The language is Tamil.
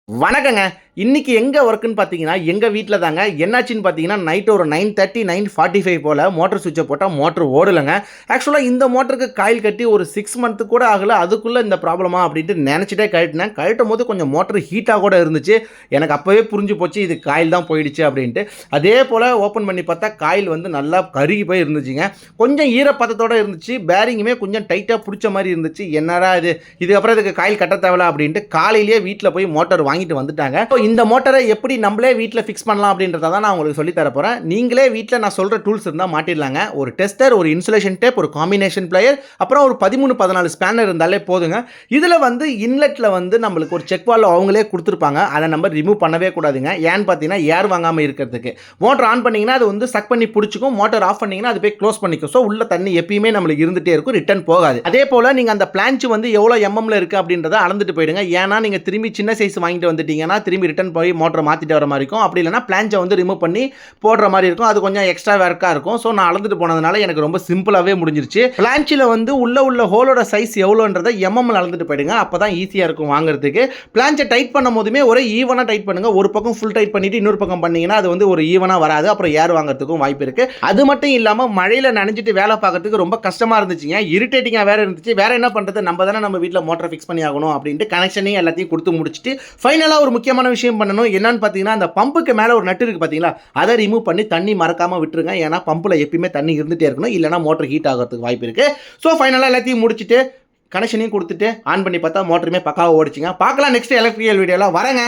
வணக்கங்க. இன்னைக்கு எங்க ஒர்க்குன்னு பார்த்தீங்கன்னா, எங்க வீட்ல தாங்க. என்னாச்சுன்னு பார்த்தீங்கன்னா, நைட் ஒரு 9:30, 9:45 போல மோட்டார் ஸ்விட்ச போட்டா மோட்டர் ஓடலங்க. ஆக்சுவலா இந்த மோட்டருக்கு காயில் கட்டி ஒரு 6 மந்த் கூட ஆகல. அதுக்குள்ள இந்த ப்ராப்ளமா அப்படின்ட்டு நெனச்சுட்டே கழட்டினேன். கழட்டும்போது கொஞ்சம் மோட்டர் ஹீட்டா கூட இருந்துச்சு. எனக்கு அப்பவே புரிஞ்சு போச்சு இது காயில் தான் போயிடுச்சு அப்படின்ட்டு. அதே போல ஓப்பன் பண்ணி பார்த்தா காயில் வந்து நல்லா கருகி போய் இருந்துச்சுங்க. கொஞ்சம் ஈரப்பதத்தோட இருந்துச்சு. பேரிங்குமே கொஞ்சம் டைட்டா புடிச்ச மாரி இருந்துச்சு. என்னடா இது! இதுக்கப்புறம் இதுக்கு காயில் கட்ட தேவையில்ல அப்படின்ட்டு காலையிலேயே வீட்ல போய் மோட்டார் வாங்கிட்டு வந்துட்டாங்க. இந்த மோட்டாரை எப்படி நம்மளே வீட்ல ஃபிக்ஸ் பண்ணலாம் அப்படின்றத தான் நான் உங்களுக்கு சொல்லி தர போறேன். நீங்களே வீட்ல நான் சொல்ற டூல்ஸ் இருந்தா மாட்டிடலாங்க. ஒரு டெஸ்டர், ஒரு இன்சுலேஷன் டேப், ஒரு காம்பினேஷன் பிளேயர், அப்புறம் ஒரு 13, 14 ஸ்பேனர் இருந்தாலே போதுங்க. இதுல வந்து இன்லெட்ல வந்து நம்மளுக்கு ஒரு செக் வால்வ் அவங்களே கொடுத்துருப்பாங்க. அதை நம்ம ரிமூவ் பண்ணவே கூடாதுங்க. ஏன்னு பார்த்தீங்கன்னா ஏர் வாங்காம இருக்கிறதுக்கு. மோட்டர் ஆன் பண்ணீங்கன்னா அது வந்து சக் பண்ணி பிடிச்சிக்கும். மோட்டர் ஆஃப் பண்ணீங்கன்னா அது போய் க்ளோஸ் பண்ணிக்கும். ஸோ உள்ள தண்ணி எப்பயுமே நம்மளுக்கு இருந்துட்டே இருக்கும். ரிட்டர்ன் போகாது. அதே போல நீங்க அந்த பிளான்ச் வந்து எவ்வளோ எம்எம்ல இருக்கு அப்படின்றத அளந்துட்டு போயிடுங்க. ஏன்னா நீங்க திரும்பி சின்ன சைஸ் வாங்கிட்டு வந்துட்டீங்கன்னா திரும்பி ரிட்டர்ன் போய் மோட்டரை மாற்றிட்டு வர மாதிரி இருக்கும். அப்படி இல்லைனா பிளான்ச்சை வந்து ரிமூவ் பண்ணி போடுற மாதிரி இருக்கும். அது கொஞ்சம் எக்ஸ்ட்ரா ஒர்க்காக இருக்கும். ஸோ நான் அளந்துட்டு போனதுனால எனக்கு ரொம்ப சிம்பிளாகவே முடிஞ்சிருச்சு. பிளான்ச்சில் வந்து உள்ள ஹோலோட சைஸ் எவ்வளோன்றதை எம்எம்ல அளந்துட்டு போயிடுங்க. அப்போ தான் ஈஸியாக இருக்கும் வாங்குறதுக்கு. பிளான்ச்சை டைட் பண்ணும் போதுமே ஒரே ஈவனாக டைட் பண்ணுங்க. ஒரு பக்கம் ஃபுல் டைட் பண்ணிட்டு இன்னொரு பக்கம் பண்ணீங்கன்னா அது வந்து ஒரு ஈவனாக வராது. அப்புறம் ஏர் வாங்குறதுக்கும் வாய்ப்பு இருக்கு. அது மட்டும் இல்லாமல் மழையில் நனைஞ்சிட்டு வேலை பார்க்கறதுக்கு ரொம்ப கஷ்டமாக இருந்துச்சுங்க. இரிட்டேட்டிங்காக வேற இருந்துச்சு. வேற என்ன பண்ணுறது, நம்ம தானே நம்ம வீட்டில் மோட்டரை ஃபிக்ஸ் பண்ணி ஆகணும் அப்படின்ட்டு கனெக்ஷனையும் எல்லாத்தையும் கொடுத்து முடிச்சுட்டு ஃபைனலாக ஒரு முக்கியமான விஷயம் பண்ணணும். என்னன்னு பார்த்தீங்கன்னா, அந்த பம்புக்கு மேலே ஒரு நட்டு இருக்கு பார்த்தீங்களா, அதை ரிமூவ் பண்ணி தண்ணி மறக்காம விட்டுருங்க. ஏன்னா பம்பில் எப்பயுமே தண்ணி இருந்துகிட்டே இருக்கணும். இல்லைனா மோட்டர் ஹீட் ஆகிறதுக்கு வாய்ப்பு இருக்கு. ஸோ ஃபைனலாக எல்லாத்தையும் முடிச்சுட்டு கனெக்ஷனையும் கொடுத்துட்டு ஆன் பண்ணி பார்த்தா மோட்டருமே பக்காவாக ஓடிச்சுங்க. பார்க்கலாம் நெக்ஸ்ட் எலக்ட்ரிக்கல் வீடியோவில் வரேங்க.